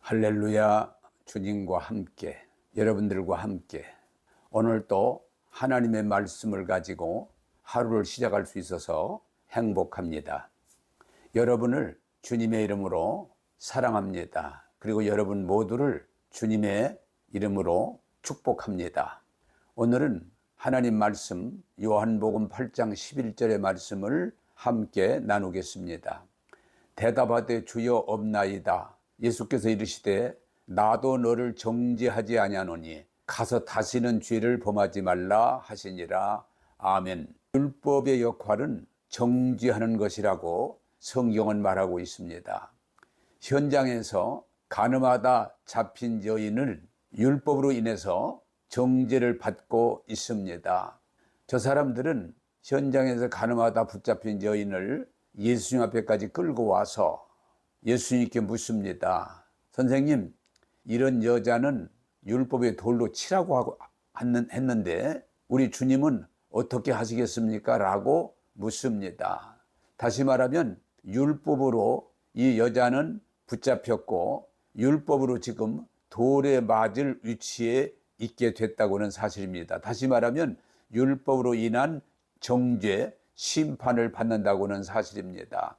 할렐루야. 주님과 함께, 여러분들과 함께 오늘 또 하나님의 말씀을 가지고 하루를 시작할 수 있어서 행복합니다. 여러분을 주님의 이름으로 사랑합니다. 그리고 여러분 모두를 주님의 이름으로 축복합니다. 오늘은 하나님 말씀 요한복음 8장 11절의 말씀을 함께 나누겠습니다. 대답하되 주여 없나이다. 예수께서 이르시되 나도 너를 정죄하지 아니하노니 가서 다시는 죄를 범하지 말라 하시니라. 아멘. 율법의 역할은 정죄하는 것이라고 성경은 말하고 있습니다. 현장에서 간음하다 잡힌 여인을 율법으로 인해서 정죄를 받고 있습니다. 저 사람들은 현장에서 간음하다 붙잡힌 여인을 예수님 앞에까지 끌고 와서 예수님께 묻습니다. 선생님, 이런 여자는 율법의 돌로 치라고 했는데 우리 주님은 어떻게 하시겠습니까? 라고 묻습니다. 다시 말하면 율법으로 이 여자는 붙잡혔고 율법으로 지금 돌에 맞을 위치에 있게 됐다고는 사실입니다. 다시 말하면 율법으로 인한 정죄, 심판을 받는다고는 사실입니다.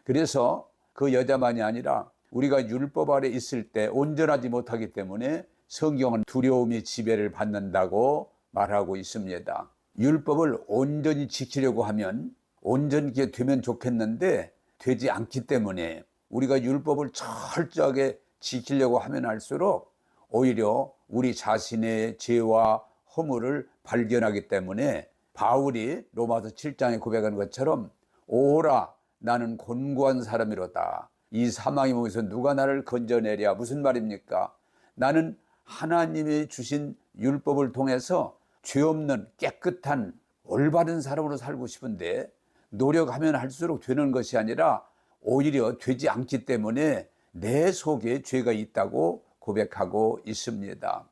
그래서 그 여자만이 아니라 우리가 율법 아래 있을 때 온전하지 못하기 때문에 성경은 두려움의 지배를 받는다고 말하고 있습니다. 율법을 온전히 지키려고 하면 온전하게 되면 좋겠는데 되지 않기 때문에 우리가 율법을 철저하게 지키려고 하면 할수록 오히려 우리 자신의 죄와 허물을 발견하기 때문에 바울이 로마서 7장에 고백한 것처럼 오라 나는 곤고한 사람이로다. 이 사망의 몸에서 누가 나를 건져내랴. 무슨 말입니까? 나는 하나님이 주신 율법을 통해서 죄 없는 깨끗한 올바른 사람으로 살고 싶은데 노력하면 할수록 되는 것이 아니라 오히려 되지 않기 때문에 내 속에 죄가 있다고 고백하고 있습니다.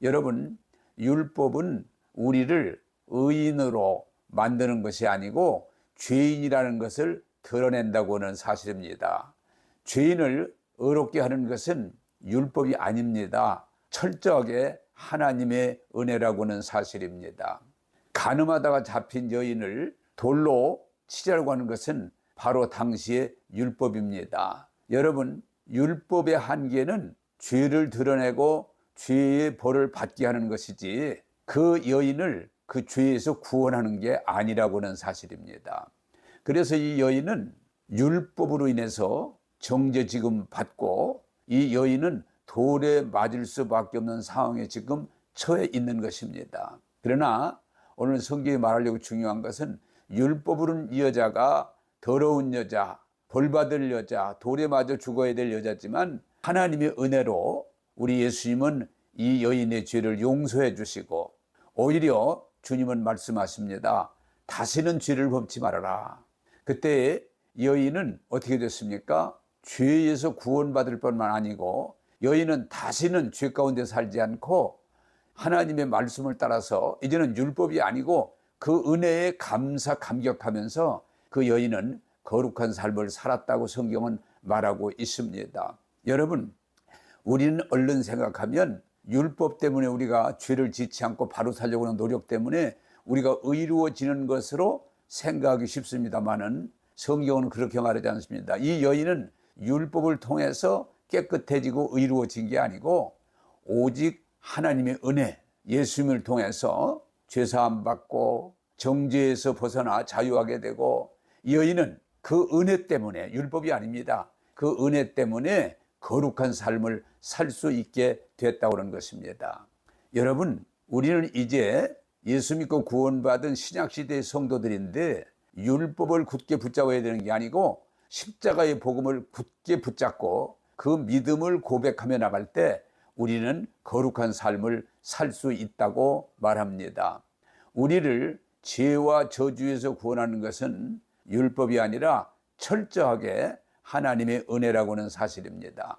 여러분, 율법은 우리를 의인으로 만드는 것이 아니고 죄인이라는 것을 드러낸다고는 사실입니다. 죄인을 의롭게 하는 것은 율법이 아닙니다. 철저하게 하나님의 은혜라고는 사실입니다. 간음하다가 잡힌 여인을 돌로 치자고 하는 것은 바로 당시의 율법입니다. 여러분, 율법의 한계는 죄를 드러내고 죄의 벌을 받게 하는 것이지 그 여인을 그 죄에서 구원하는 게 아니라고는 사실입니다. 그래서 이 여인은 율법으로 인해서 정죄 지금 받고 이 여인은 돌에 맞을 수밖에 없는 상황에 지금 처해 있는 것입니다. 그러나 오늘 성경이 말하려고 중요한 것은 율법으로는 이 여자가 더러운 여자, 벌받을 여자, 돌에 맞아 죽어야 될 여자지만 하나님의 은혜로 우리 예수님은 이 여인의 죄를 용서해 주시고 오히려 주님은 말씀하십니다. 다시는 죄를 범치 말아라. 그때 여인은 어떻게 됐습니까? 죄에서 구원받을 뿐만 아니고 여인은 다시는 죄 가운데 살지 않고 하나님의 말씀을 따라서 이제는 율법이 아니고 그 은혜에 감격하면서 그 여인은 거룩한 삶을 살았다고 성경은 말하고 있습니다. 여러분, 우리는 얼른 생각하면 율법 때문에 우리가 죄를 짓지 않고 바로 살려고 하는 노력 때문에 우리가 의로워지는 것으로 생각하기 쉽습니다만은 성경은 그렇게 말하지 않습니다. 이 여인은 율법을 통해서 깨끗해지고 의로워진 게 아니고 오직 하나님의 은혜, 예수님을 통해서 죄사함 받고 정죄에서 벗어나 자유하게 되고 이 여인은 그 은혜 때문에 율법이 아닙니다. 그 은혜 때문에 거룩한 삶을 살 수 있게 됐다고 하는 것입니다. 여러분, 우리는 이제 예수 믿고 구원받은 신약시대의 성도들인데 율법을 굳게 붙잡아야 되는 게 아니고 십자가의 복음을 굳게 붙잡고 그 믿음을 고백하며 나갈 때 우리는 거룩한 삶을 살 수 있다고 말합니다. 우리를 죄와 저주에서 구원하는 것은 율법이 아니라 철저하게 하나님의 은혜라고는 사실입니다.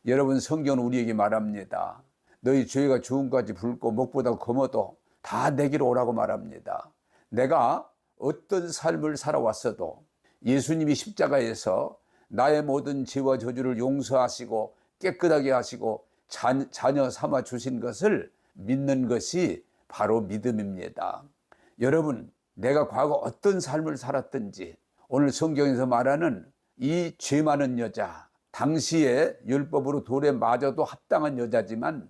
여러분, 성경은 우리에게 말합니다. 너희 죄가 주음까지 붉고 목보다 검어도 다 내게로 오라고 말합니다. 내가 어떤 삶을 살아왔어도 예수님이 십자가에서 나의 모든 죄와 저주를 용서하시고 깨끗하게 하시고 자녀 삼아 주신 것을 믿는 것이 바로 믿음입니다. 여러분, 내가 과거 어떤 삶을 살았든지 오늘 성경에서 말하는 이 죄 많은 여자, 당시에 율법으로 돌에 맞아도 합당한 여자지만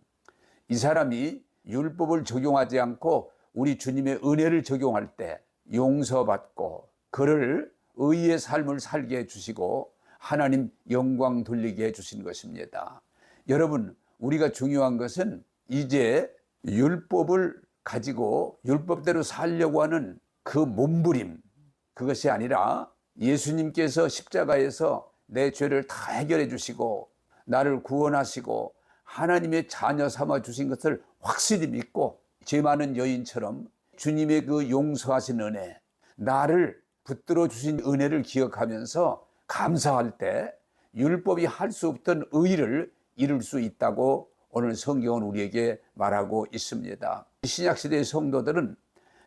이 사람이 율법을 적용하지 않고 우리 주님의 은혜를 적용할 때 용서받고 그를 의의 삶을 살게 해주시고 하나님 영광 돌리게 해주신 것입니다. 여러분, 우리가 중요한 것은 이제 율법을 가지고 율법대로 살려고 하는 그 몸부림, 그것이 아니라 예수님께서 십자가에서 내 죄를 다 해결해 주시고 나를 구원하시고 하나님의 자녀 삼아 주신 것을 확실히 믿고 죄 많은 여인처럼 주님의 그 용서하신 은혜, 나를 붙들어 주신 은혜를 기억하면서 감사할 때 율법이 할 수 없던 의를 이룰 수 있다고 오늘 성경은 우리에게 말하고 있습니다. 신약시대의 성도들은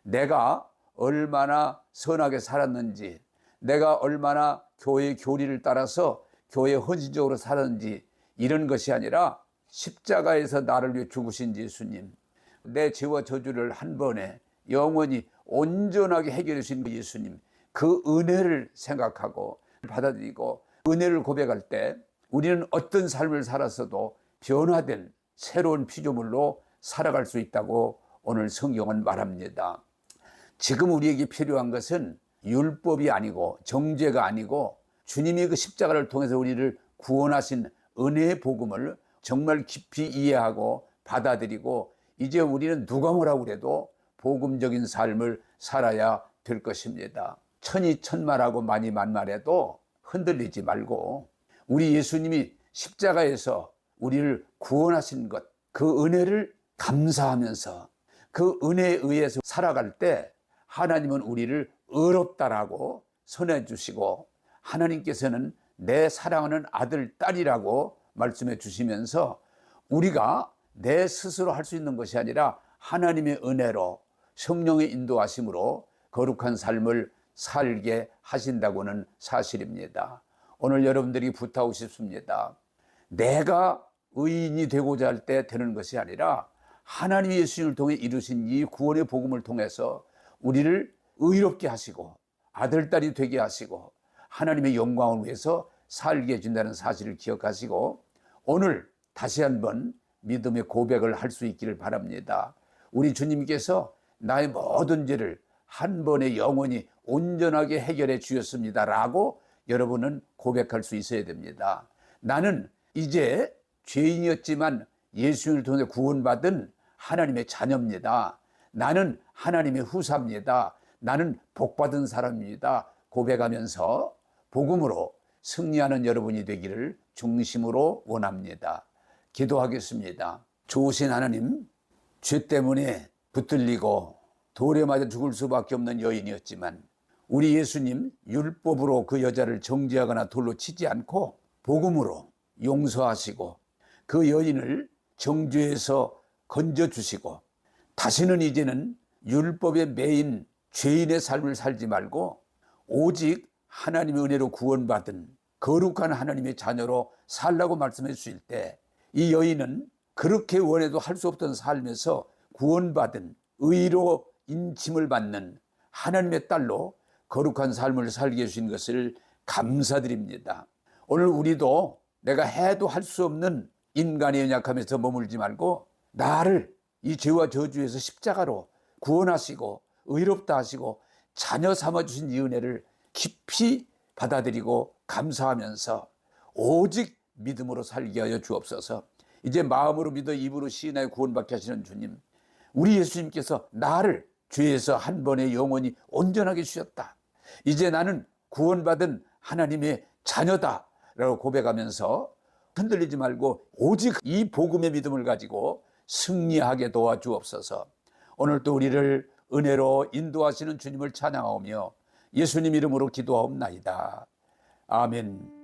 내가 얼마나 선하게 살았는지, 내가 얼마나 교회의 교리를 따라서 교회에 헌신적으로 살았는지 이런 것이 아니라 십자가에서 나를 위해 죽으신 예수님, 내 죄와 저주를 한 번에 영원히 온전하게 해결해 주신 예수님, 그 은혜를 생각하고 받아들이고 은혜를 고백할 때 우리는 어떤 삶을 살았어도 변화된 새로운 피조물로 살아갈 수 있다고 오늘 성경은 말합니다. 지금 우리에게 필요한 것은 율법이 아니고 정죄가 아니고 주님이 그 십자가를 통해서 우리를 구원하신 은혜의 복음을 정말 깊이 이해하고 받아들이고 이제 우리는 누가 뭐라고 그래도 복음적인 삶을 살아야 될 것입니다. 천이천말하고 많이 만말해도 흔들리지 말고 우리 예수님이 십자가에서 우리를 구원하신 것, 그 은혜를 감사하면서 그 은혜에 의해서 살아갈 때 하나님은 우리를 의롭다라고 선해 주시고 하나님께서는 내 사랑하는 아들, 딸이라고 말씀해 주시면서 우리가 내 스스로 할 수 있는 것이 아니라 하나님의 은혜로 성령의 인도하심으로 거룩한 삶을 살게 하신다고는 사실입니다. 오늘 여러분들이 부탁하고 싶습니다. 내가 의인이 되고자 할 때 되는 것이 아니라 하나님 예수님을 통해 이루신 이 구원의 복음을 통해서 우리를 의롭게 하시고 아들, 딸이 되게 하시고 하나님의 영광을 위해서 살게 해준다는 사실을 기억하시고 오늘 다시 한번 믿음의 고백을 할 수 있기를 바랍니다. 우리 주님께서 나의 모든 죄를 한 번에 영원히 온전하게 해결해 주셨습니다라고 여러분은 고백할 수 있어야 됩니다. 나는 이제 죄인이었지만 예수님을 통해 구원받은 하나님의 자녀입니다. 나는 하나님의 후사입니다. 나는 복받은 사람입니다. 고백하면서 복음으로 승리하는 여러분이 되기를 중심으로 원합니다. 기도하겠습니다. 좋으신 하나님, 죄 때문에 붙들리고 돌에 맞아 죽을 수밖에 없는 여인이었지만 우리 예수님 율법으로 그 여자를 정죄하거나 돌로 치지 않고 복음으로 용서하시고 그 여인을 정죄에서 건져주시고 다시는 이제는 율법에 매인 죄인의 삶을 살지 말고 오직 하나님의 은혜로 구원받은 거룩한 하나님의 자녀로 살라고 말씀해 주실 때 이 여인은 그렇게 원해도 할 수 없던 삶에서 구원받은 의로 인침을 받는 하나님의 딸로 거룩한 삶을 살게 해주신 것을 감사드립니다. 오늘 우리도 내가 해도 할 수 없는 인간의 연약함에서 머물지 말고 나를 이 죄와 저주에서 십자가로 구원하시고 의롭다 하시고 자녀 삼아주신 이 은혜를 깊이 받아들이고 감사하면서 오직 믿음으로 살게 하여 주옵소서. 이제 마음으로 믿어 입으로 시인하여 구원받게 하시는 주님, 우리 예수님께서 나를 죄에서 한 번에 영원히 온전하게 주셨다. 이제 나는 구원받은 하나님의 자녀다 라고 고백하면서 흔들리지 말고 오직 이 복음의 믿음을 가지고 승리하게 도와주옵소서. 오늘 또 우리를 은혜로 인도하시는 주님을 찬양하오며 예수님 이름으로 기도하옵나이다. 아멘.